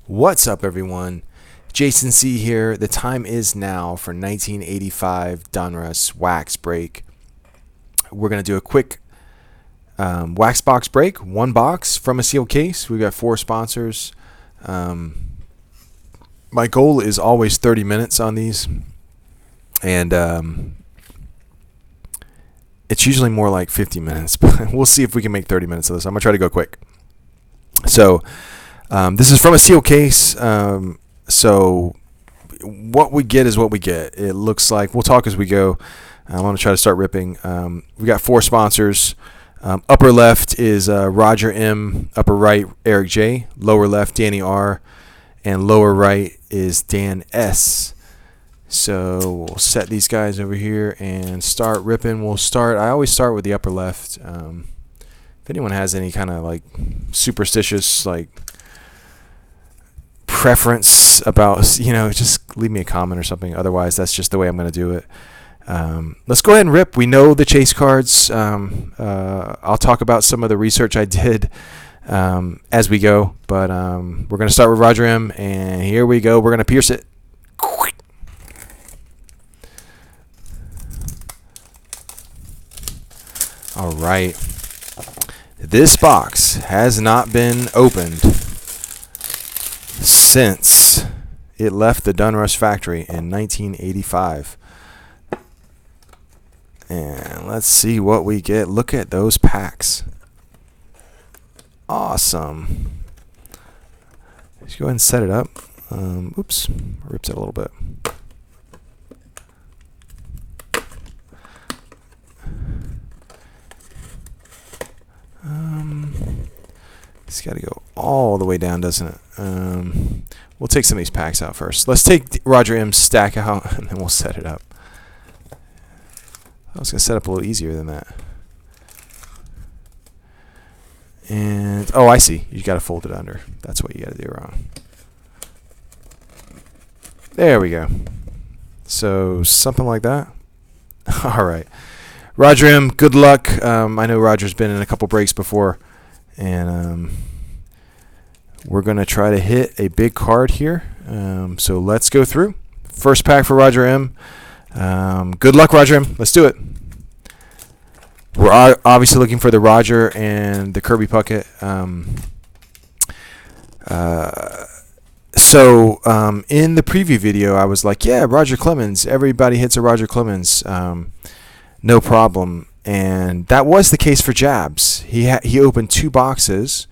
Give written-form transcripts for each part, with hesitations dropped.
What's up, everyone? Jason C. here. The time is now for 1985 Donruss wax break. We're going to do a quick wax box break, one box from a sealed case. We've got 4 sponsors. My goal is always 30 minutes on these, and it's usually more like 50 minutes, but we'll see if we can make 30 minutes of this. I'm going to try to go quick. So this is from a sealed case, so what we get is what we get. It looks like, we'll talk as we go. I want to try to start ripping. We got 4 sponsors. Upper left is Roger M. Upper right, Eric J. Lower left, Danny R. And lower right is Dan S. So we'll set these guys over here and start ripping. I always start with the upper left. If anyone has any kind of like superstitious like preference about, just leave me a comment or something. Otherwise, that's just the way I'm going to do it. Let's go ahead and rip. We know the chase cards. I'll talk about some of the research I did as we go. But we're going to start with Roger M. And here we go. We're going to pierce it. All right. This box has not been opened since it left the Donruss factory in 1985. And let's see what we get. Look at those packs. Awesome. Let's go ahead and set it up. Oops, rips it a little bit. It's got to go all the way down, doesn't it? We'll take some of these packs out first. Let's take Roger M's stack out, and then we'll set it up. I was going to set up a little easier than that. And, oh, I see. You got to fold it under. That's what you got to do wrong. There we go. So, something like that. All right. Roger M., good luck. I know Roger's been in a couple breaks before. And we're going to try to hit a big card here. So let's go through. First pack for Roger M. Good luck, Roger M. Let's do it. We're obviously looking for the Roger and the Kirby Puckett. So in the preview video, I was like, yeah, Roger Clemens. Everybody hits a Roger Clemens. No problem. And that was the case for Jabs. He opened 2 boxes,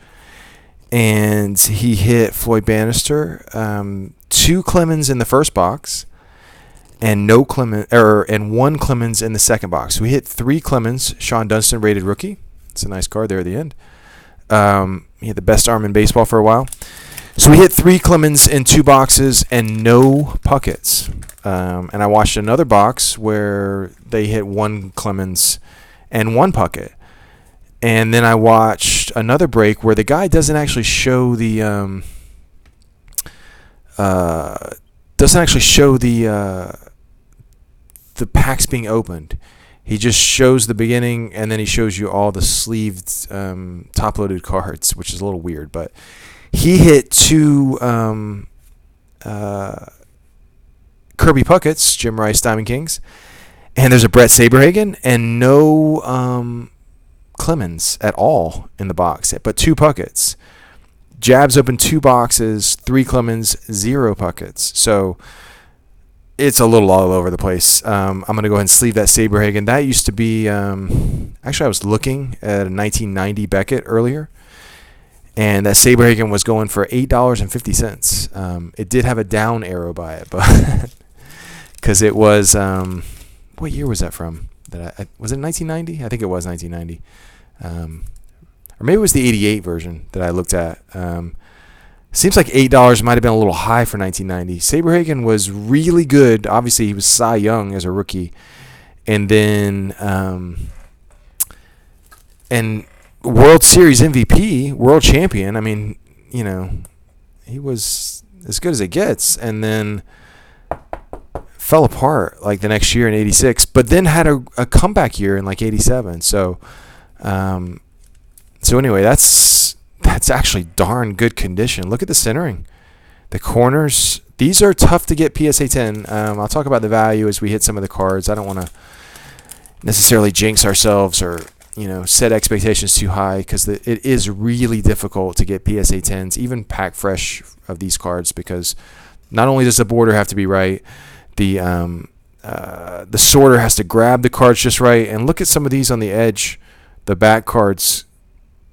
and he hit Floyd Bannister, 2 Clemens in the first box, and and 1 Clemens in the second box. So we hit 3 Clemens. Sean Dunston rated rookie. It's a nice card there at the end. He had the best arm in baseball for a while. So we hit 3 Clemens in 2 boxes and no Puckets. And I watched another box where they hit 1 Clemens and 1 Puckett. And then I watched another break where the guy doesn't actually show the packs being opened. He just shows the beginning, and then he shows you all the sleeved top-loaded cards, which is a little weird. But he hit 2 Kirby Puckets, Jim Rice Diamond Kings, and there's a Brett Saberhagen, and no Clemens at all in the box, but 2 Puckets. Jabs opened 2 boxes, 3 Clemens, 0 Puckets. So it's a little all over the place. I'm going to go ahead and sleeve that Saberhagen. That used to be, actually I was looking at a 1990 Beckett earlier, and that Saberhagen was going for $8.50. It did have a down arrow by it, but because it was, what year was that from? Was it 1990? I think it was 1990. Or maybe it was the 88 version that I looked at. Seems like $8 might have been a little high for 1990. Saberhagen was really good. Obviously, he was Cy Young as a rookie. And then and World Series MVP, world champion. I mean, he was as good as it gets. And then fell apart like the next year in 86, but then had a comeback year in like 87. So anyway, that's actually darn good condition. Look at the centering. The corners, these are tough to get PSA 10. I'll talk about the value as we hit some of the cards. I don't want to necessarily jinx ourselves or set expectations too high, because it is really difficult to get PSA 10s, even pack fresh of these cards, because not only does the border have to be right, the sorter has to grab the cards just right. And look at some of these on the edge, the back cards.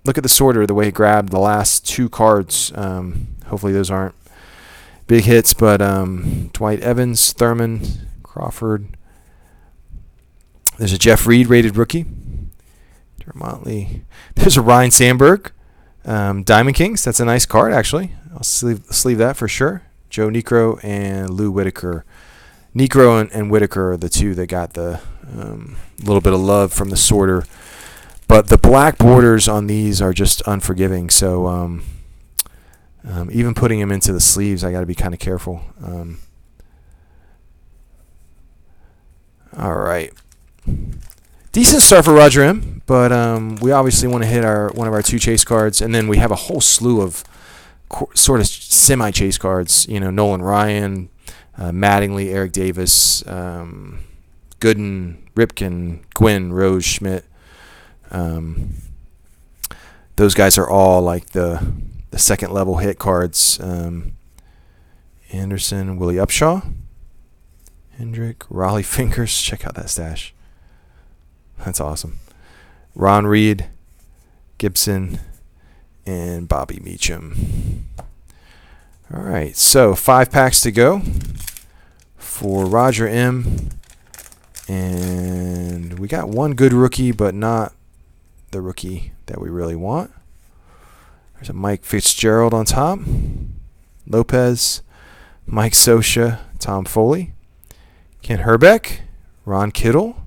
Look at the sorter, the way it grabbed the last 2 cards. Hopefully those aren't big hits, but Dwight Evans, Thurman, Crawford. There's a Jeff Reed rated rookie. Motley. There's a Ryan Sandberg, Diamond Kings. That's a nice card, actually. I'll sleeve that for sure. Joe Niekro and Lou Whitaker. Niekro and Whitaker are the two that got the little bit of love from the sorter. But the black borders on these are just unforgiving. So even putting them into the sleeves, I got to be kind of careful. All right. Decent start for Roger M, but we obviously want to hit one of our 2 chase cards, and then we have a whole slew of sort of semi-chase cards. Nolan Ryan, Mattingly, Eric Davis, Gooden, Ripken, Gwynn, Rose, Schmidt. Those guys are all like the second level hit cards. Anderson, Willie Upshaw, Hendrick, Raleigh Fingers. Check out that stash. That's awesome. Ron Reed, Gibson, and Bobby Meacham. All right, so 5 packs to go for Roger M. And we got one good rookie, but not the rookie that we really want. There's a Mike Fitzgerald on top. Lopez, Mike Scioscia, Tom Foley, Kent Herbeck, Ron Kittle,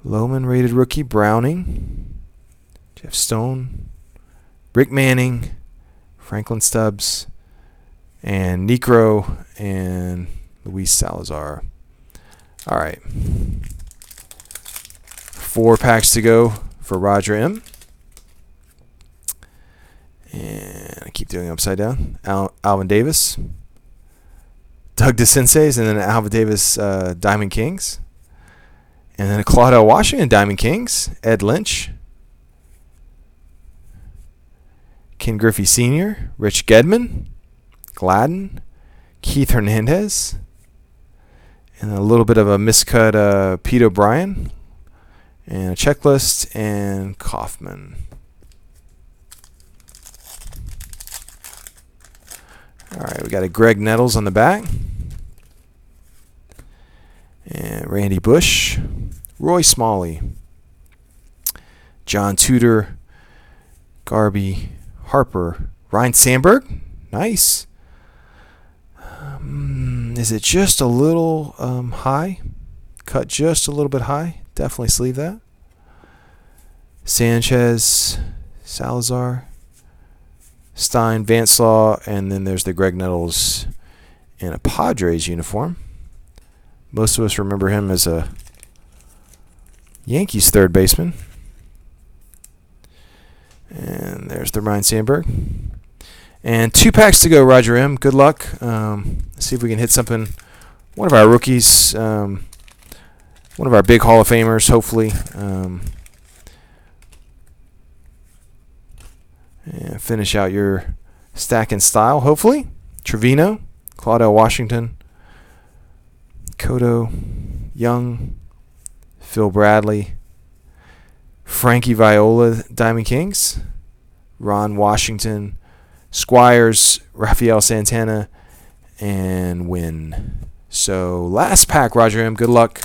Lohman rated rookie, Browning, Jeff Stone, Rick Manning, Franklin Stubbs, and Niekro and Luis Salazar. All right. 4 packs to go for Roger M. And I keep doing upside down. Alvin Davis, Doug DeCinces, and then Alvin Davis Diamond Kings. And then a Claudio Washington Diamond Kings, Ed Lynch, Ken Griffey Sr., Rich Gedman, Gladden, Keith Hernandez, and a little bit of a miscut Pete O'Brien, and a checklist, and Kaufman. All right, we got a Greg Nettles on the back, and Randy Bush, Roy Smalley, John Tudor, Garby, Harper, Ryan Sandberg, nice. Is it just a little high? Cut just a little bit high. Definitely sleeve that. Sanchez, Salazar, Stein, Vanslaw, and then there's the Greg Nettles in a Padres uniform. Most of us remember him as a Yankees third baseman. And there's the Ryan Sandberg. And 2 packs to go, Roger M. Good luck. Let's see if we can hit something. One of our rookies, one of our big Hall of Famers, hopefully. And finish out your stack in style, hopefully. Trevino, Claudio Washington, Cotto, Young, Phil Bradley, Frankie Viola, Diamond Kings, Ron Washington, Squires, Rafael Santana, and Wynn. So last pack, Roger M. Good luck.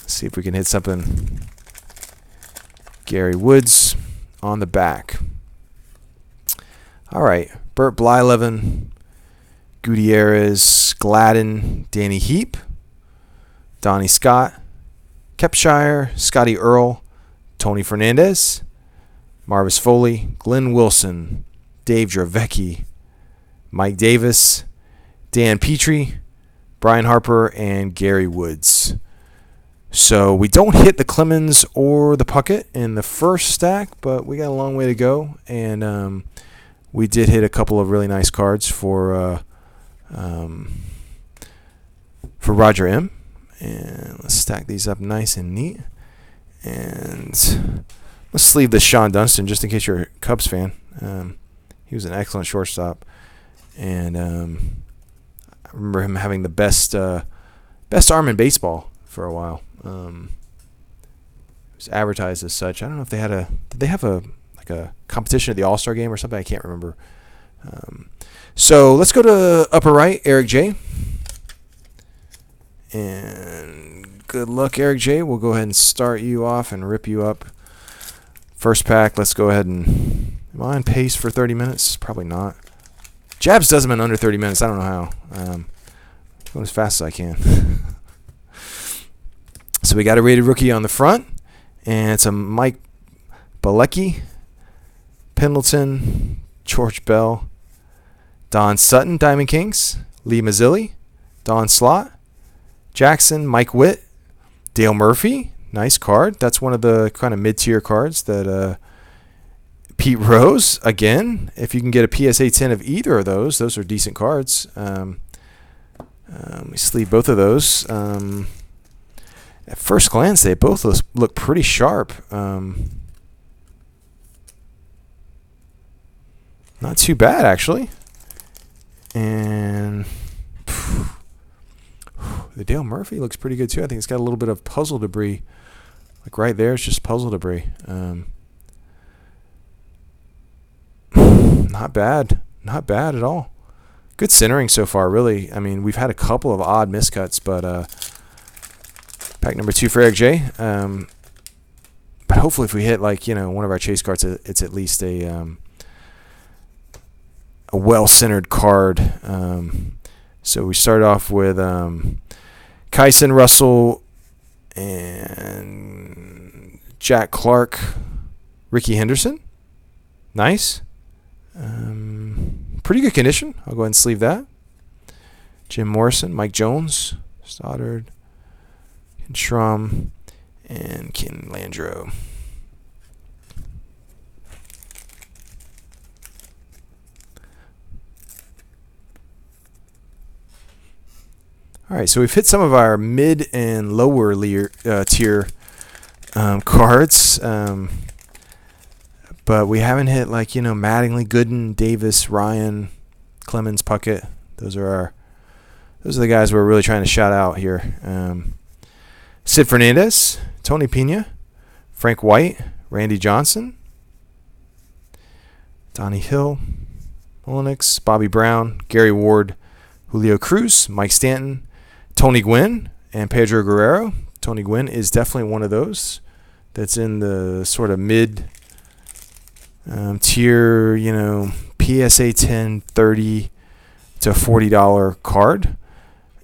Let's see if we can hit something. Gary Woods on the back. All right, Bert Blyleven, Gutierrez, Gladden, Danny Heap, Donnie Scott, Kepshire, Scotty Earl, Tony Fernandez, Marvis Foley, Glenn Wilson, Dave Dravecki, Mike Davis, Dan Petrie, Brian Harper, and Gary Woods. So we don't hit the Clemens or the Puckett in the first stack, but we got a long way to go. And we did hit a couple of really nice cards for Roger M. And let's stack these up nice and neat. And let's sleeve this Sean Dunston just in case you're a Cubs fan. He was an excellent shortstop. And I remember him having the best arm in baseball for a while. It was advertised as such. I don't know if they had did they have a competition at the All-Star game or something? I can't remember. So let's go to upper right, Eric J. And good luck, Eric J. We'll go ahead and start you off and rip you up. First pack, let's go ahead and... Am I on pace for 30 minutes? Probably not. Jabs does them in under 30 minutes. I don't know how. Going as fast as I can. So we got a rated rookie on the front. And it's a Mike Bilecki, Pendleton, George Bell, Don Sutton, Diamond Kings, Lee Mazzilli, Don Slott, Jackson, Mike Witt, Dale Murphy, nice card. That's one of the kind of mid-tier cards that Pete Rose, again, if you can get a PSA 10 of either of those are decent cards. We sleeve both of those. At first glance, they both look pretty sharp. Not too bad, actually. And... the Dale Murphy looks pretty good, too. I think it's got a little bit of puzzle debris. Like right there, it's just puzzle debris. Not bad. Not bad at all. Good centering so far, really. I mean, we've had a couple of odd miscuts, but pack number 2 for Eric J. But hopefully if we hit, like, one of our chase cards, it's at least a well-centered card. So we start off with... Kyson Russell and Jack Clark, Ricky Henderson. Nice. Pretty good condition. I'll go ahead and sleeve that. Jim Morrison, Mike Jones, Stoddard, Ken Schrum, and Ken Landreau. All right, so we've hit some of our mid and lower tier cards, but we haven't hit Mattingly, Gooden, Davis, Ryan, Clemens, Puckett. Those are the guys we're really trying to shout out here. Sid Fernandez, Tony Pena, Frank White, Randy Johnson, Donnie Hill, Mullinax, Bobby Brown, Gary Ward, Julio Cruz, Mike Stanton, Tony Gwynn, and Pedro Guerrero. Tony Gwynn is definitely one of those that's in the sort of mid tier, PSA 10, $30 to $40 card.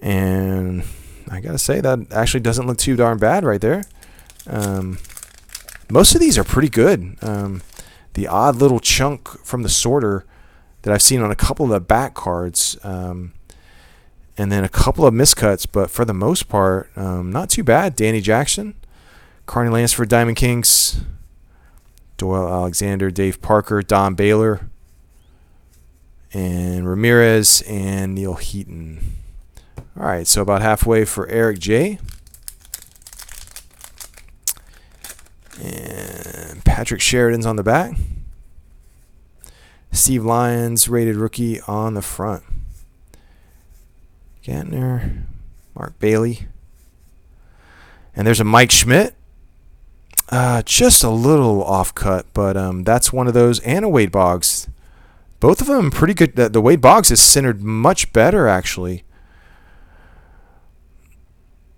And I got to say, that actually doesn't look too darn bad right there. Most of these are pretty good. The odd little chunk from the sorter that I've seen on a couple of the back cards, and then a couple of miscuts, but for the most part, not too bad. Danny Jackson, Carney Lansford, Diamond Kings, Doyle Alexander, Dave Parker, Don Baylor, and Ramirez, and Neil Heaton. All right, so about halfway for Eric J. And Patrick Sheridan's on the back. Steve Lyons, rated rookie, on the front. Gantner, Mark Bailey. And there's a Mike Schmidt. Just a little off cut, but that's one of those. And a Wade Boggs. Both of them pretty good. The Wade Boggs is centered much better, actually.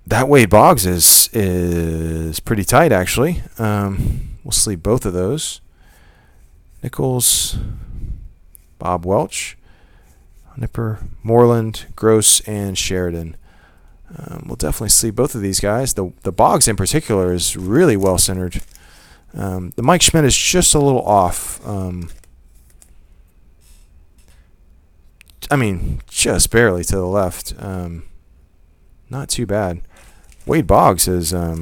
That Wade Boggs is pretty tight, actually. We'll sleeve both of those. Nichols, Bob Welch, Nipper, Moreland, Gross, and Sheridan. We'll definitely sleeve both of these guys. The Boggs in particular is really well centered. The Mike Schmidt is just a little off. I mean, just barely to the left. Not too bad. Wade Boggs is... I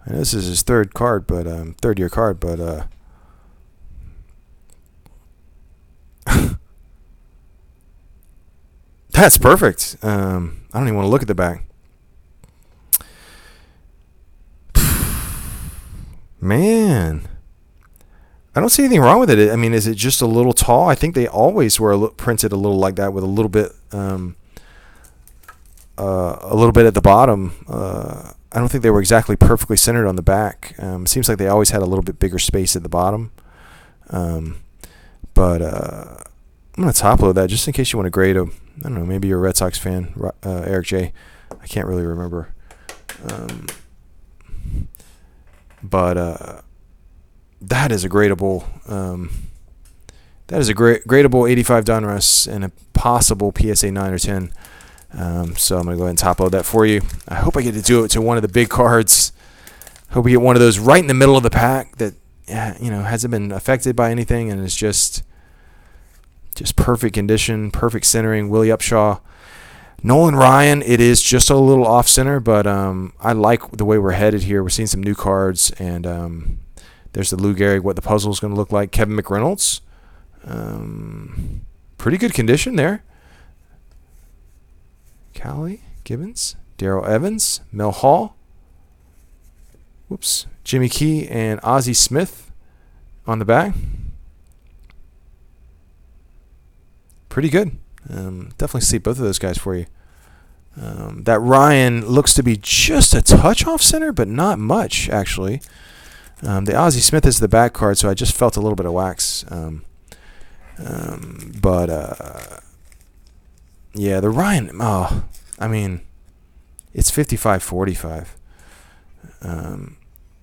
know this is his third year card, but That's perfect. I don't even want to look at the back. Man, I don't see anything wrong with it. I mean, is it just a little tall? I think they always were printed a little like that, with a little bit at the bottom. I don't think they were exactly perfectly centered on the back. Seems like they always had a little bit bigger space at the bottom. But I'm going to top load that just in case you want to grade them. I don't know, maybe you're a Red Sox fan, Eric J. I can't really remember. But that is a gradable. That is a gradable 85 Donruss and a possible PSA 9 or 10. So I'm going to go ahead and top load that for you. I hope I get to do it to one of the big cards. Hope we get one of those right in the middle of the pack that hasn't been affected by anything and is just perfect condition, perfect centering. Willie Upshaw. Nolan Ryan, it is just a little off center, but I like the way we're headed here. We're seeing some new cards, and there's the Lou Gehrig, what the puzzle is going to look like. Kevin McReynolds, pretty good condition there. Callie Gibbons, Darrell Evans, Mel Hall, Jimmy Key, and Ozzie Smith on the back. Pretty good. Definitely see both of those guys for you. That Ryan looks to be just a touch off center, but not much, actually. The Ozzie Smith is the back card, so I just felt a little bit of wax. Yeah, the Ryan, I mean, it's 55-45.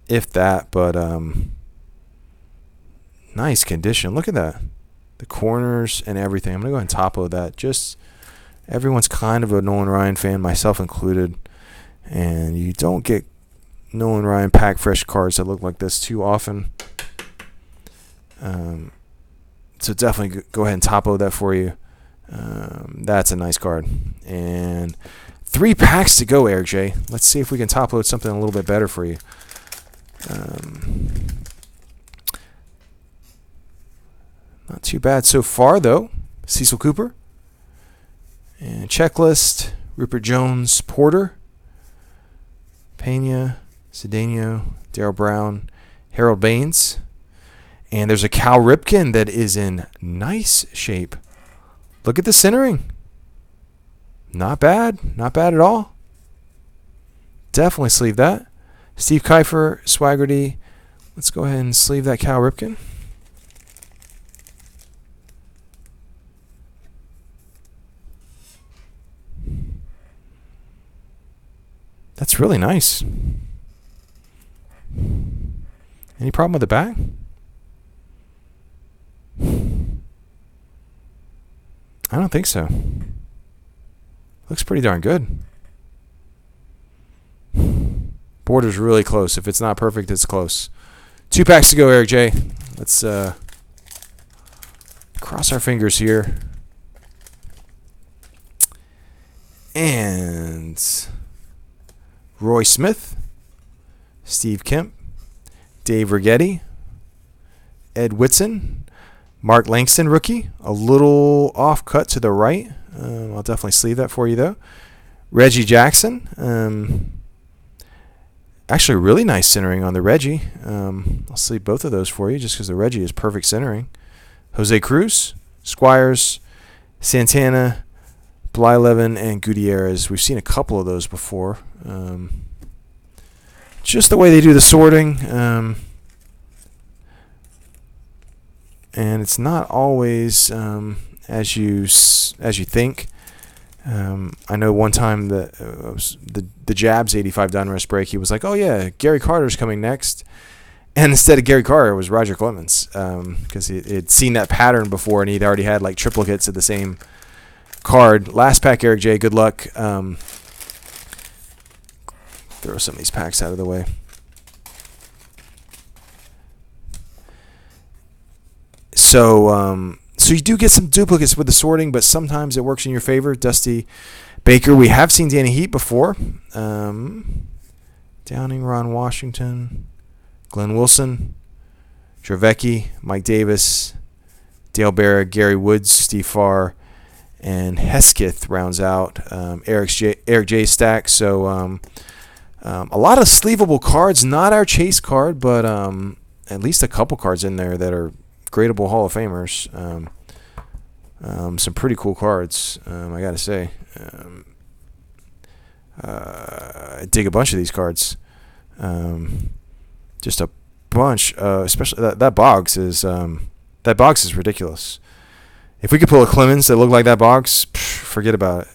If that, but nice condition. Look at that. The corners and everything. I'm going to go ahead and top load that. Just everyone's kind of a Nolan Ryan fan, myself included. And you don't get Nolan Ryan pack fresh cards that look like this too often. So definitely go ahead and top load that for you. That's a nice card. And 3 packs to go, Eric J. Let's see if we can top load something a little bit better for you. Not too bad so far, though. Cecil Cooper. And checklist. Rupert Jones, Porter. Pena, Cedeno, Darryl Brown, Harold Baines. And there's a Cal Ripken that is in nice shape. Look at the centering. Not bad. Not bad at all. Definitely sleeve that. Steve Kiefer, Swaggerty. Let's go ahead and sleeve that Cal Ripken. That's really nice. Any problem with the back? I don't think so. Looks pretty darn good. Border's really close. If it's not perfect, it's close. 2 packs to go, Eric J. Let's cross our fingers here. And Roy Smith, Steve Kemp, Dave Righetti, Ed Whitson, Mark Langston, rookie, a little off cut to the right. I'll definitely sleeve that for you, though. Reggie Jackson, actually really nice centering on the Reggie. I'll sleeve both of those for you just because the Reggie is perfect centering. Jose Cruz, Squires, Santana, Blyleven, and Gutierrez. We've seen a couple of those before. Just the way they do the sorting. And it's not always as you think. I know one time the Jabs 85 Donruss break, he was like, "Oh yeah, Gary Carter's coming next," and instead of Gary Carter, it was Roger Clemens because he had seen that pattern before, and he'd already had like triplicates of the same card. Last pack, Eric J. Good luck. Throw some of these packs out of the way. So you do get some duplicates with the sorting, but sometimes it works in your favor. Dusty Baker. We have seen Danny Heat before. Downing, Ron Washington, Glenn Wilson, Dravecki, Mike Davis, Dale Berra, Gary Woods, Steve Farr, And Hesketh rounds out Eric J stack. So a lot of sleevable cards, not our chase card, but at least a couple cards in there that are gradable Hall of Famers. Some pretty cool cards, I gotta say. I dig a bunch of these cards. Just a bunch, especially that box is ridiculous. If we could pull a Clemens that looked like that box, forget about it.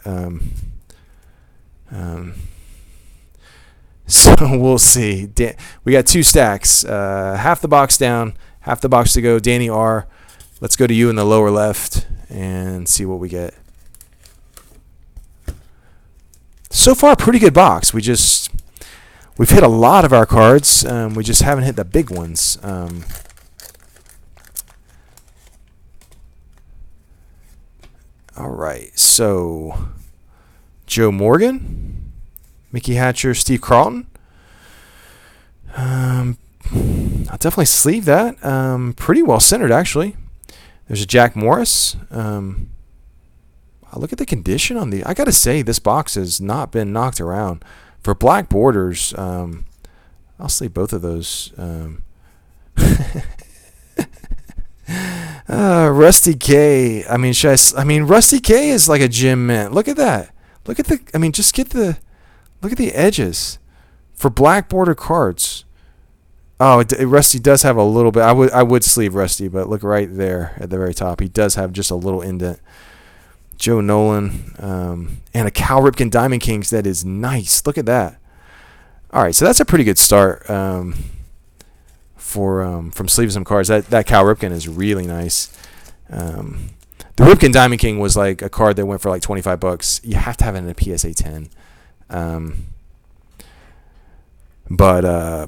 So we'll see. We got 2 stacks, half the box down, half the box to go. Danny R. Let's go to you in the lower left and see what we get. So far, pretty good box. We've hit a lot of our cards. We just haven't hit the big ones. All right, so Joe Morgan, Mickey Hatcher, Steve Carlton. I'll definitely sleeve that. Pretty well centered, actually. There's a Jack Morris. Look at the condition on the. I gotta say, this box has not been knocked around. For black borders, I'll sleeve both of those. Rusty K. Rusty K is like a gem mint. Look at that. Look at the. Just get the. Look at the edges for black border cards. Oh, Rusty does have a little bit. I would sleeve Rusty, but look right there at the very top. He does have just a little indent. Joe Nolan and a Cal Ripken Diamond Kings that is nice. Look at that. All right, so that's a pretty good start from sleeving some cards. That Cal Ripken is really nice. The Ripken Diamond King was like a card that went for like $25. You have to have it in a PSA 10. But I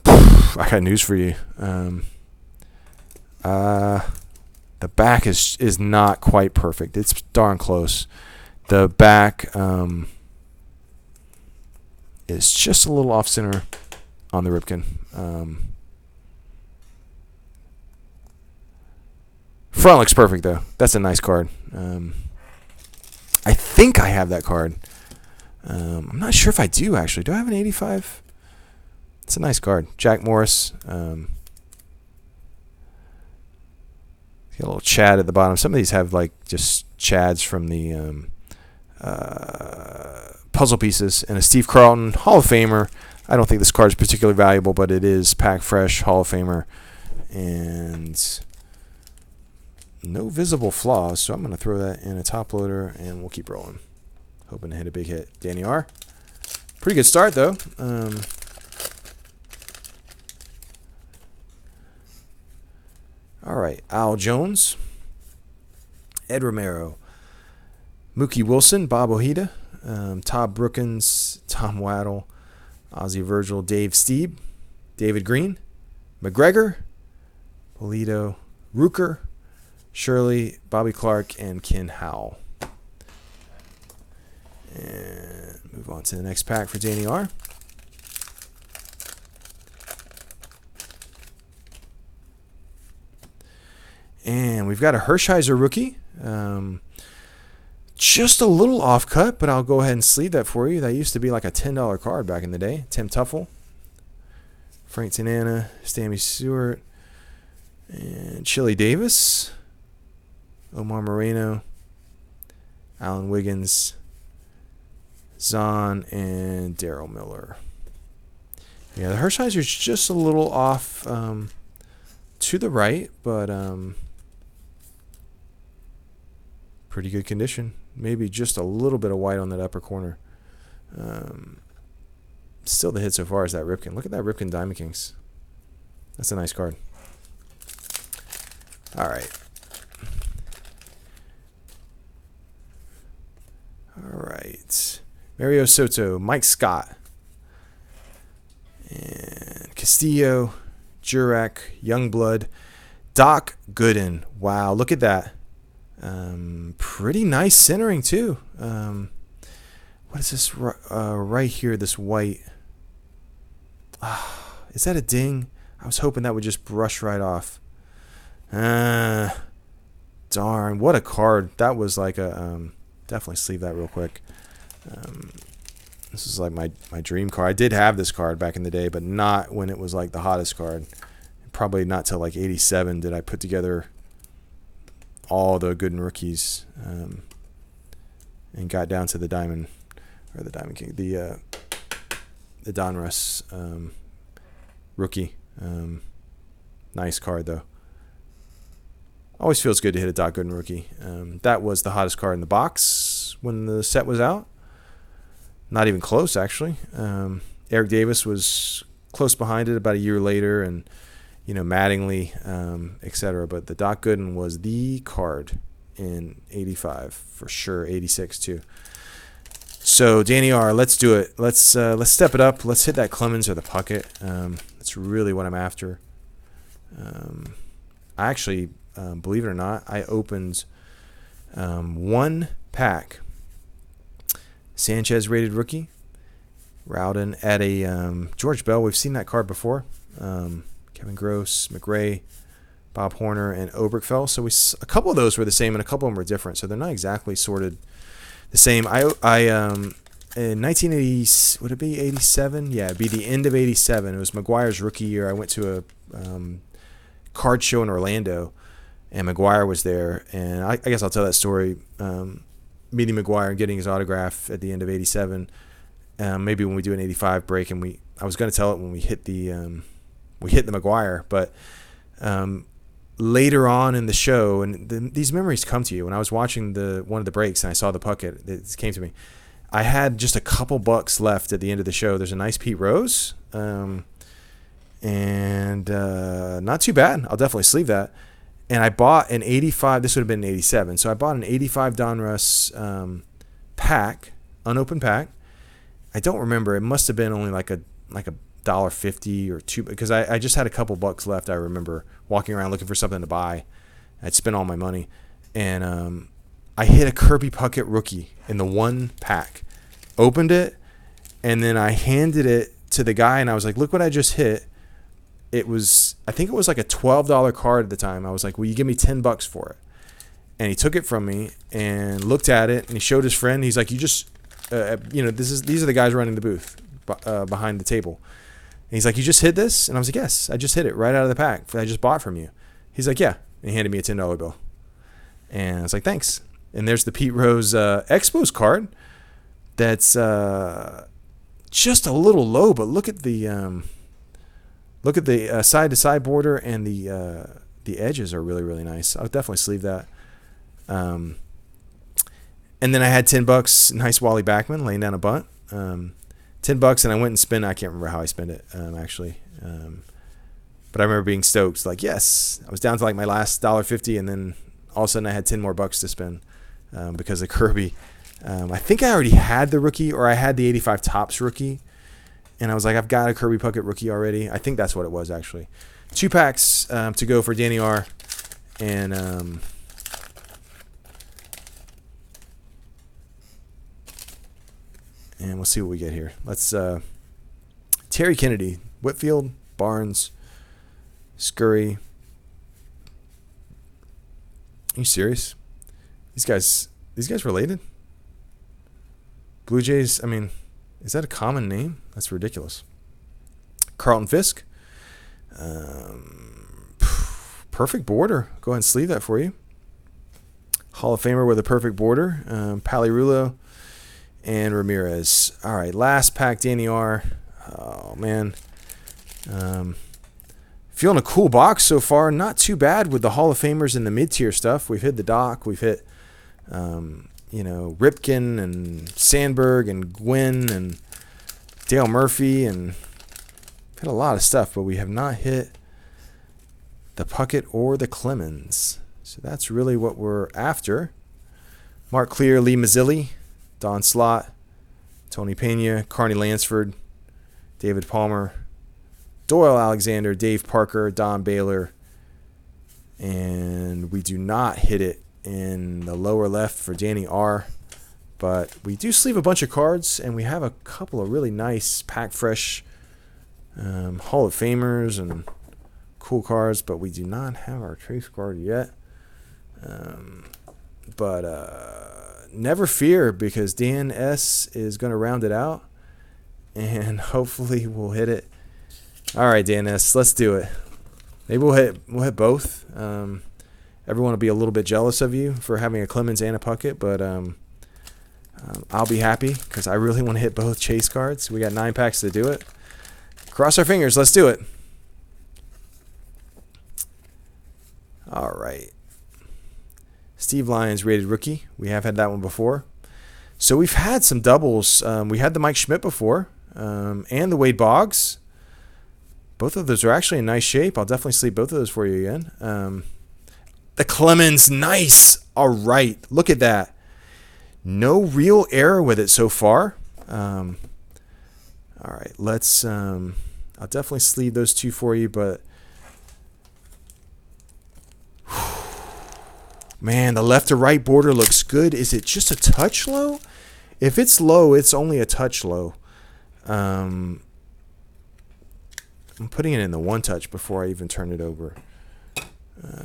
got news for you. The back is not quite perfect. It's darn close. The back is just a little off center on the Ripken. Front looks perfect though. That's a nice card. I think I have that card. I'm not sure if I do actually. Do I have an 85? It's a nice card. Jack Morris. Got a little Chad at the bottom. Some of these have like just Chads from the puzzle pieces. And a Steve Carlton, Hall of Famer. I don't think this card is particularly valuable, but it is pack fresh, Hall of Famer. And no visible flaws, so I'm going to throw that in a top loader, and we'll keep rolling. Hoping to hit a big hit. Danny R. Pretty good start, though. All right, Al Jones, Ed Romero, Mookie Wilson, Bob Ojeda, Todd Brookins, Tom Waddle, Ozzie Virgil, Dave Steeb, David Green, McGregor, Polito, Rooker, Shirley, Bobby Clark, and Ken Howell. And move on to the next pack for Danny R. And we've got a Hershiser rookie. Just a little off cut, but I'll go ahead and sleeve that for you. That used to be like a $10 card back in the day. Tim Tuffle, Frank Tanana, Stammy Stewart, and Chili Davis, Omar Moreno, Alan Wiggins, Zahn, and Daryl Miller. Yeah, the Hershiser's just a little off to the right, but pretty good condition. Maybe just a little bit of white on that upper corner. Still the hit so far is that Ripken. Look at that Ripken Diamond Kings. That's a nice card. All right. All right. Mario Soto, Mike Scott, and Castillo, Jurek, Youngblood, Doc Gooden. Wow, look at that. Pretty nice centering too. What is this right here? This white. Is that a ding? I was hoping that would just brush right off. Darn, what a card. That was like a definitely sleeve that real quick. This is like my dream card. I did have this card back in the day, but not when it was like the hottest card. Probably not till like 87 did I put together all the Gooden rookies and got down to the Diamond, or the Diamond King, the Donruss rookie. Nice card though. Always feels good to hit a Doc Gooden rookie. That was the hottest card in the box when the set was out. Not even close, actually. Eric Davis was close behind it about a year later, and Mattingly, etc. But the Doc Gooden was the card in '85 for sure. '86 too. So Danny R, let's do it. Let's step it up. Let's hit that Clemens or the Puckett. That's really what I'm after. I actually, believe it or not, I opened one pack. Sanchez rated rookie. Rowden at a George Bell. We've seen that card before. Kevin Gross, McRae, Bob Horner, and Oberkfell. So a couple of those were the same, and a couple of them were different. So they're not exactly sorted the same. I in 1980, would it be 87? Yeah, it'd be the end of 87. It was McGuire's rookie year. I went to a card show in Orlando, and McGuire was there. And I guess I'll tell that story. Meeting McGuire and getting his autograph at the end of 87. Maybe when we do an 85 break, and I was going to tell it when we hit the McGuire, but later on in the show, and these memories come to you. When I was watching one of the breaks and I saw the Puckett, it came to me. I had just a couple bucks left at the end of the show. There's a nice Pete Rose, and not too bad. I'll definitely sleeve that. And I bought an 85. This would have been an 87. So I bought an 85 Donruss pack, unopened pack. I don't remember. It must have been only like a $1.50 or $2, because I just had a couple bucks left. I remember walking around looking for something to buy. I'd spent all my money, and I hit a Kirby Puckett rookie in the one pack. Opened it, and then I handed it to the guy, and I was like, "Look what I just hit." I think it was like a $12 card at the time. I was like, "Will you give me $10 for it?" And he took it from me and looked at it, and he showed his friend. He's like, "You just, these are the guys running the booth behind the table." And he's like, "You just hit this?" And I was like, "Yes, I just hit it right out of the pack that I just bought from you." He's like, "Yeah." And he handed me a $10 bill. And I was like, "Thanks." And there's the Pete Rose Expos card. That's just a little low, but look at the side-to-side border, and the edges are really, really nice. I'll definitely sleeve that. And then I had $10. Nice Wally Backman laying down a bunt. $10, and I went and spent. I can't remember how I spent it actually, but I remember being stoked. Like, yes, I was down to like my last $1.50, and then all of a sudden I had $10 more to spend because of Kirby. I think I already had the rookie, or I had the 85 Topps rookie, and I was like, I've got a Kirby Puckett rookie already. I think that's what it was actually. 2 packs to go for Danny R, and we'll see what we get here. Let's Terry Kennedy, Whitfield, Barnes, Scurry. Are you serious? These guys related? Blue Jays, I mean, is that a common name? That's ridiculous. Carlton Fisk. Perfect border. Go ahead and sleeve that for you. Hall of Famer with a perfect border. Palirulo and Ramirez. All right, last pack, Danny R. Oh, man. Feeling a cool box so far. Not too bad with the Hall of Famers and the mid-tier stuff. We've hit the Doc. We've hit, Ripken and Sandberg and Gwynn and Dale Murphy, and hit a lot of stuff, but we have not hit the Puckett or the Clemens. So that's really what we're after. Mark Clear, Lee Mazzilli, Don Slott, Tony Pena, Carney Lansford, David Palmer, Doyle Alexander, Dave Parker, Don Baylor, and we do not hit it in the lower left for Danny R, but we do sleeve a bunch of cards, and we have a couple of really nice pack fresh Hall of Famers and cool cards, but we do not have our trace card yet. But never fear, because Dan S is going to round it out, and hopefully we'll hit it. All right, Dan S, let's do it. Maybe we'll hit both. Everyone will be a little bit jealous of you for having a Clemens and a Puckett, but I'll be happy because I really want to hit both chase cards. We got 9 packs to do it. Cross our fingers. Let's do it. All right. Steve Lyons rated rookie. We have had that one before. So we've had some doubles. We had the Mike Schmidt before, and the Wade Boggs. Both of those are actually in nice shape. I'll definitely sleeve both of those for you again. The Clemens, nice. All right, look at that. No real error with it so far. All right, let's. I'll definitely sleeve those 2 for you, but man, the left to right border looks good. Is it just a touch low? If it's low, it's only a touch low. I'm putting it in the 1 touch before I even turn it over.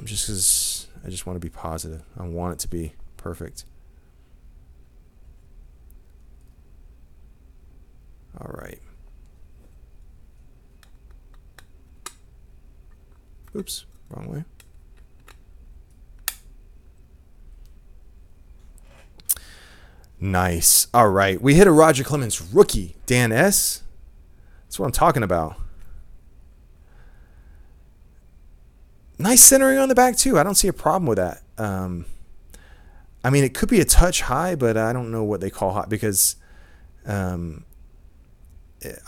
Just because I just want to be positive. I want it to be perfect. All right. Oops, wrong way. Nice. All right. We hit a Roger Clemens rookie. Dan S. That's what I'm talking about. Nice centering on the back, too. I don't see a problem with that. I mean, it could be a touch high, but I don't know what they call high because I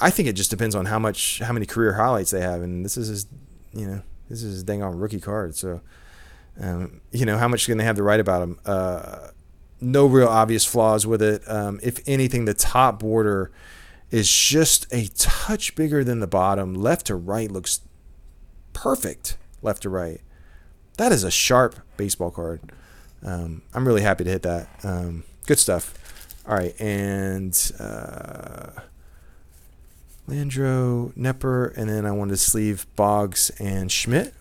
think it just depends on how many career highlights they have. And this is his dang on rookie card. So, how much can they have to write about him? No real obvious flaws with it. If anything, the top border is just a touch bigger than the bottom. Left to right looks perfect. Left to right. That is a sharp baseball card. I'm really happy to hit that. Good stuff. All right, and Landro, Nepper, and then I wanted to sleeve Boggs and Schmidt.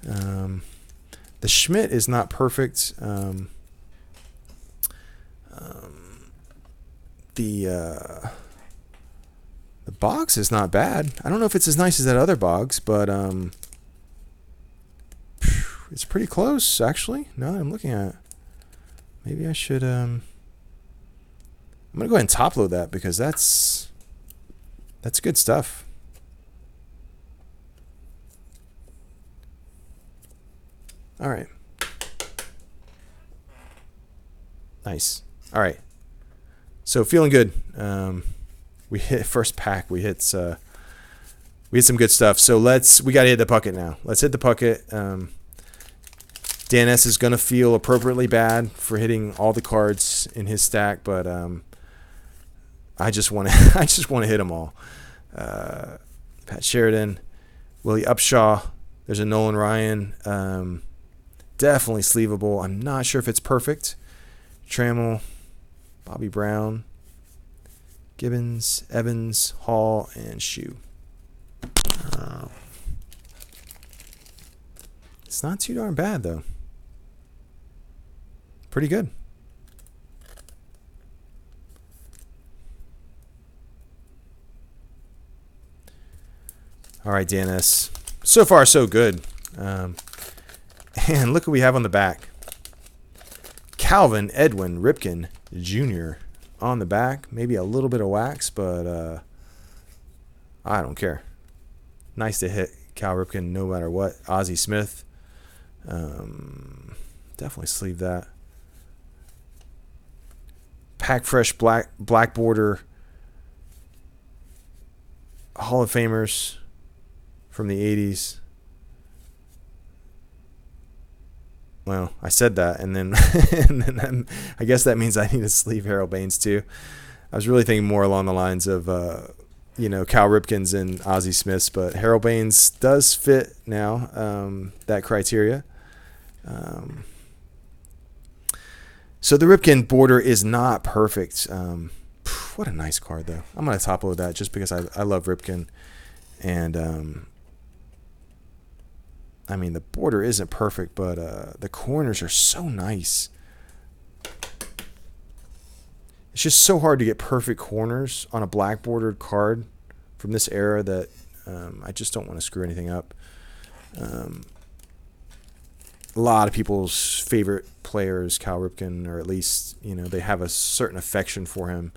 The Schmidt is not perfect. The Boggs is not bad. I don't know if it's as nice as that other Boggs, but it's pretty close, actually. Now that I'm looking at it. Maybe I should... I'm going to go ahead and top load that because that's good stuff. All right. Nice. All right. So feeling good. We hit first pack. We hit some good stuff. So we got to hit the Puckett now. Let's hit the Puckett. Dan S is going to feel appropriately bad for hitting all the cards in his stack, but I just want to hit them all. Pat Sheridan, Willie Upshaw. There's a Nolan Ryan. Definitely sleevable. I'm not sure if it's perfect. Trammell, Bobby Brown, Gibbons, Evans, Hall, and Shue. It's not too darn bad, though. Pretty good. All right, Dan S. So far, so good. And look what we have on the back. Calvin Edwin Ripken Jr. on the back. Maybe a little bit of wax, but I don't care. Nice to hit Cal Ripken no matter what. Ozzie Smith. Definitely sleeve that. Pack Fresh black border. Hall of Famers from the 80s. Well, I said that, and then, I guess that means I need to sleeve Harold Baines too. I was really thinking more along the lines of, Cal Ripken's and Ozzie Smith's, but Harold Baines does fit now, that criteria. So the Ripken border is not perfect. What a nice card, though. I'm going to top load that just because I love Ripken. And, the border isn't perfect, but the corners are so nice. It's just so hard to get perfect corners on a black bordered card from this era that I just don't want to screw anything up. A lot of people's favorite player is Cal Ripken, or at least, they have a certain affection for him.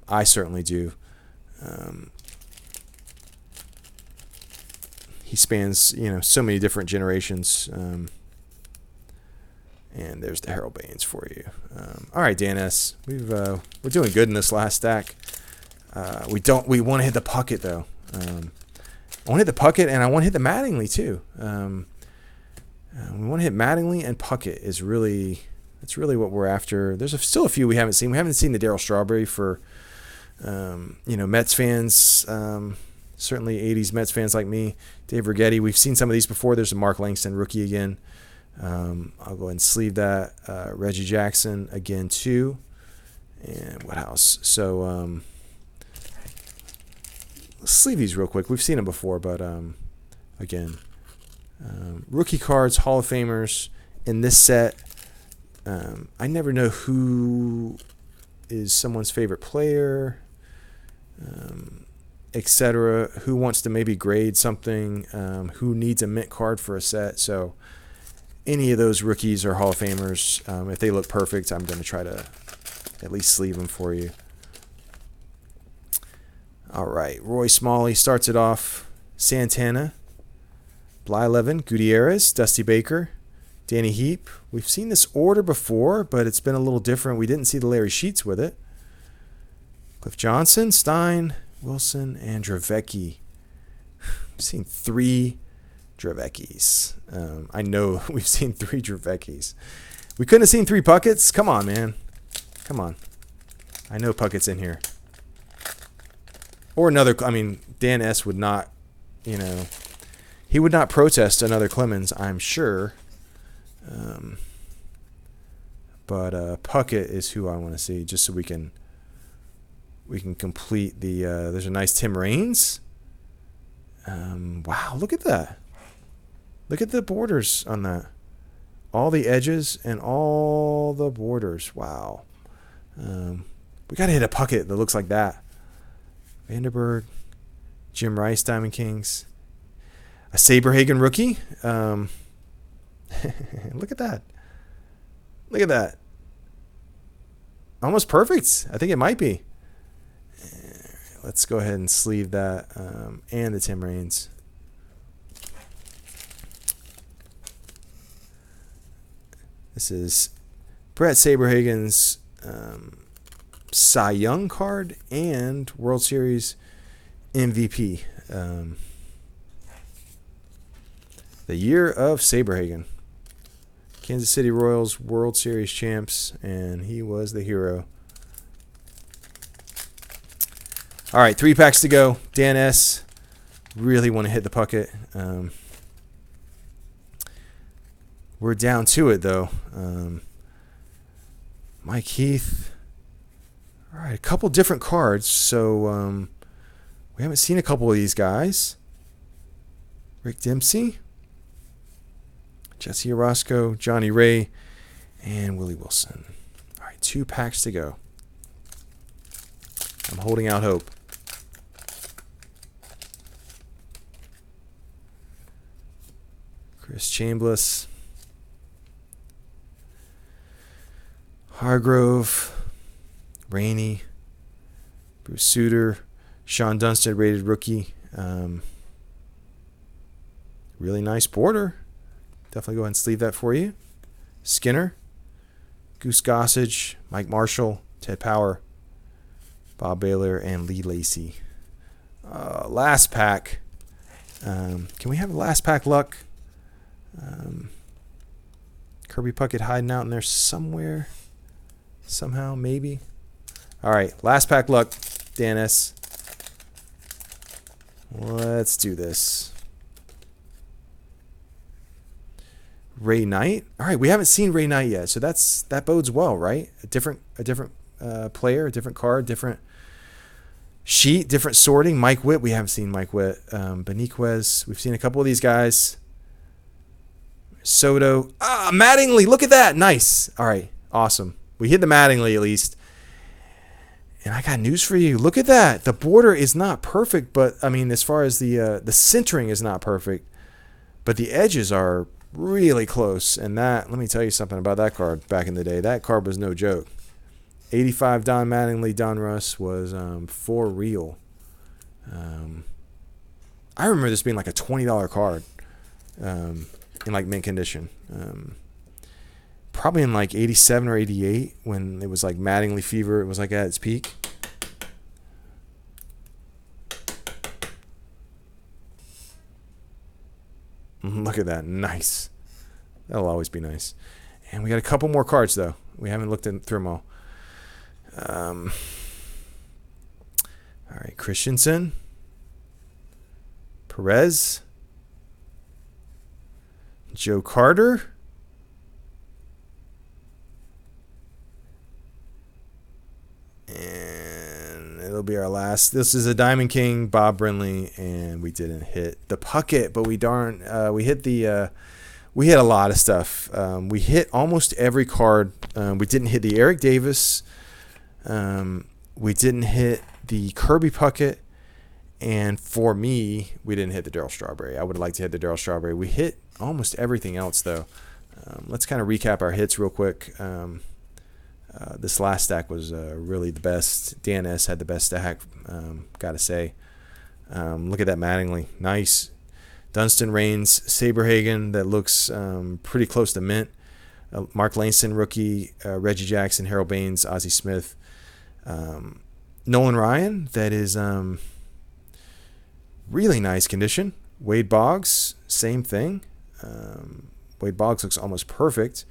I certainly do. He spans, so many different generations. And there's the Harold Baines for you. All right, Dan S. We're doing good in this last stack. We want to hit the Puckett though. I want to hit the Puckett, and I want to hit the Mattingly too. We want to hit Mattingly and Puckett. That's really what we're after. There's still a few we haven't seen. We haven't seen the Darryl Strawberry for Mets fans. Certainly 80s Mets fans like me. Dave Righetti. We've seen some of these before. There's a Mark Langston rookie again. I'll go ahead and sleeve that. Reggie Jackson again too. And what else? So let's sleeve these real quick. We've seen them before, but again, rookie cards, Hall of Famers in this set. I never know who is someone's favorite player, etc. Who wants to maybe grade something, who needs a mint card for a set. So any of those rookies or Hall of Famers, if they look perfect, I'm going to try to at least sleeve them for you. All right, Roy Smalley starts it off. Santana, Blyleven, Gutierrez, Dusty Baker, Danny Heap. We've seen this order before, but it's been a little different. We didn't see the Larry Sheets with it. Cliff Johnson, Stein, Wilson, and Dravecki. We've seen 3 Draveckis. I know we've seen 3 Draveckis. We couldn't have seen 3 Puckets? Come on, man. Come on. I know Puckett's in here. Or another, Dan S. would not, he would not protest another Clemens, I'm sure. But Puckett is who I want to see, just so we can complete the, there's a nice Tim Raines. Wow, look at that. Look at the borders on that. All the edges and all the borders. Wow. We got to hit a Puckett that looks like that. Vanderberg, Jim Rice, Diamond Kings. A Saberhagen rookie. Look at that. Look at that. Almost perfect. I think it might be. Let's go ahead and sleeve that. And the Tim Raines. This is Brett Saberhagen's Cy Young card and World Series MVP. The year of Saberhagen. Kansas City Royals World Series champs, and he was the hero. All right, 3 packs to go. Dan S. Really want to hit the Puckett. We're down to it, though. Mike Heath. All right, a couple different cards. So we haven't seen a couple of these guys. Rick Dempsey, Jesse Orozco, Johnny Ray, and Willie Wilson. All right, 2 packs to go. I'm holding out hope. Chris Chambliss, Hargrove, Rainey, Bruce Sutter, Sean Dunston, rated rookie. Really nice border. Definitely go ahead and sleeve that for you. Skinner, Goose Gossage, Mike Marshall, Ted Power, Bob Baylor, and Lee Lacy. Last pack. Can we have a last pack luck? Kirby Puckett hiding out in there somewhere. Somehow, maybe. All right, last pack luck, Dan S. Let's do this. Ray Knight. All right, we haven't seen Ray Knight yet, so that bodes well, right? A different player, a different card, different sheet, different sorting. Mike Witt. We haven't seen Mike Witt. Beniquez. We've seen a couple of these guys. Soto. Mattingly. Look at that. Nice. All right. Awesome. We hit the Mattingly at least. And I got news for you. Look at that. The border is not perfect, but I mean, as far as the centering is not perfect, but the edges are really close. And that, let me tell you something about that card back in the day. That card was no joke. 85 Don Mattingly Donruss was for real. I remember this being like a $20 card in like mint condition. Probably in like 87 or 88 when it was like Mattingly fever. It was like at its peak. Look at that. Nice. That'll always be nice. And we got a couple more cards, though. We haven't looked through them all. All right. Christensen. Perez. Joe Carter. And it'll be our last. This is a Diamond King, Bob Brinley, and we didn't hit the Puckett, but we hit a lot of stuff. We hit almost every card. We didn't hit the Eric Davis. We didn't hit the Kirby Puckett, and for me, we didn't hit the Darryl Strawberry. I would like to hit the Darryl Strawberry. We hit almost everything else, though. Let's kind of recap our hits real quick. This last stack was really the best. Dan S. had the best stack, gotta say. Look at that Mattingly. Nice. Dunston Raines, Saberhagen, that looks pretty close to mint. Mark Langston, rookie. Reggie Jackson, Harold Baines, Ozzie Smith. Nolan Ryan, that is really nice condition. Wade Boggs, same thing. Wade Boggs looks almost perfect.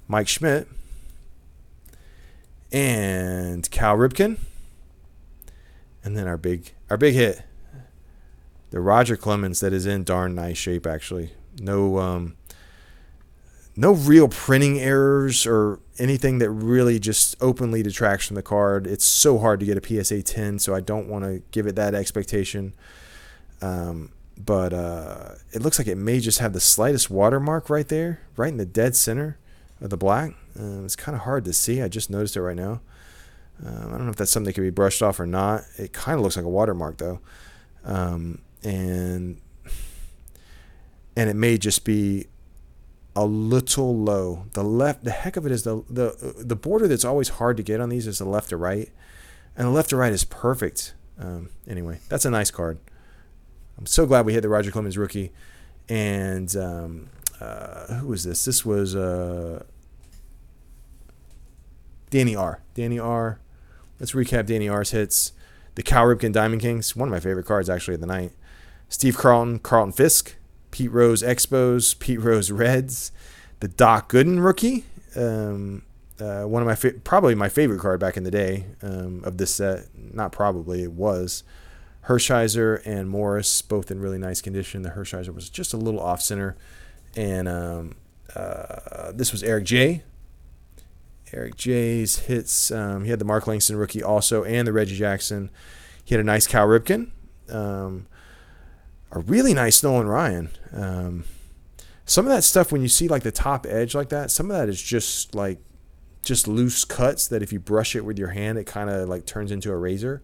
Mike Schmidt. And Cal Ripken. And then our big hit. The Roger Clemens, that is in darn nice shape, actually. No real printing errors or anything that really just openly detracts from the card. It's so hard to get a PSA 10, so I don't want to give it that expectation. But it looks like it may just have the slightest watermark right there, right in the dead center of the black. It's kind of hard to see. I just noticed it right now. I don't know if that's something that can be brushed off or not. It kind of looks like a watermark, though. And it may just be a little low. The heck of it is the border that's always hard to get on these is the left to right. And the left to right is perfect. Anyway, that's a nice card. I'm so glad we hit the Roger Clemens rookie. And who was this? This was Danny R. Let's recap Danny R's hits. The Cal Ripken Diamond Kings, one of my favorite cards actually of the night. Steve Carlton Fisk. Pete Rose Expos, Pete Rose Reds. The Doc Gooden rookie. One of my probably my favorite card back in the day of this set. Not probably, it was. Hershiser and Morris, both in really nice condition. The Hershiser was just a little off center. And this was Eric J. Eric J's hits. He had the Mark Langston rookie also and the Reggie Jackson. He had a nice Cal Ripken. A really nice Nolan Ryan. Some of that stuff, when you see like the top edge like that, some of that is just loose cuts that if you brush it with your hand, it kind of like turns into a razor.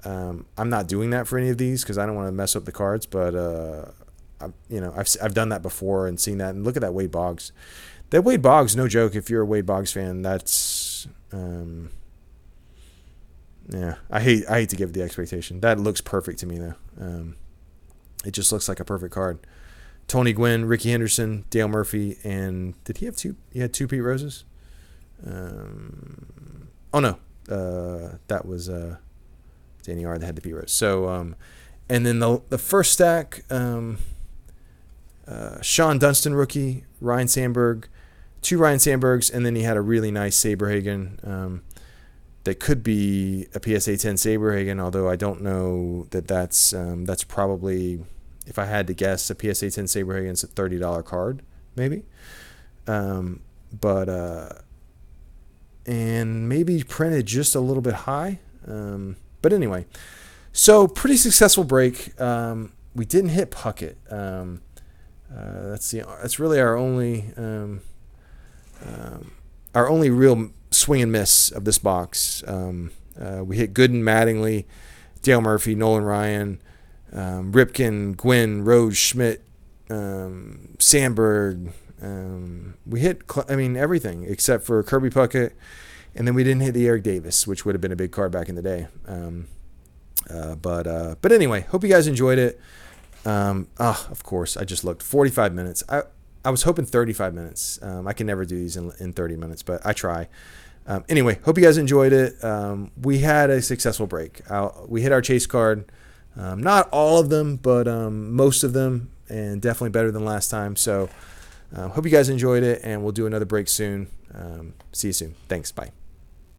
I'm not doing that for any of these because I don't want to mess up the cards, but I've done that before and seen that. And look at that Wade Boggs. That Wade Boggs, no joke. If you're a Wade Boggs fan, that's I hate to give it the expectation. That looks perfect to me though. It just looks like a perfect card. Tony Gwynn, Ricky Henderson, Dale Murphy, and did he have two? He had two Pete Roses. That was Danny R that had the Pete Rose. So, and then the first stack, Sean Dunston rookie, Ryan Sandberg, two Ryan Sandbergs, and then he had a really nice Saberhagen that could be a PSA 10 Saberhagen, although I don't know that's probably, if I had to guess, a PSA 10 Saberhagen's a $30 card, maybe. And maybe printed just a little bit high. But anyway, so pretty successful break. We didn't hit Puckett. That's really our only real swing and miss of this box. We hit Gooden, Mattingly, Dale Murphy, Nolan Ryan, Ripken, Gwynn, Rose, Schmidt, Sandberg. We hit, everything except for Kirby Puckett, and then we didn't hit the Eric Davis, which would have been a big card back in the day. But anyway, hope you guys enjoyed it. Of course, I just looked 45 minutes. I was hoping 35 minutes. I can never do these in 30 minutes, but I try. Anyway, hope you guys enjoyed it. We had a successful break. We hit our chase card. Not all of them, but most of them, and definitely better than last time. So hope you guys enjoyed it, and we'll do another break soon. See you soon. Thanks. Bye.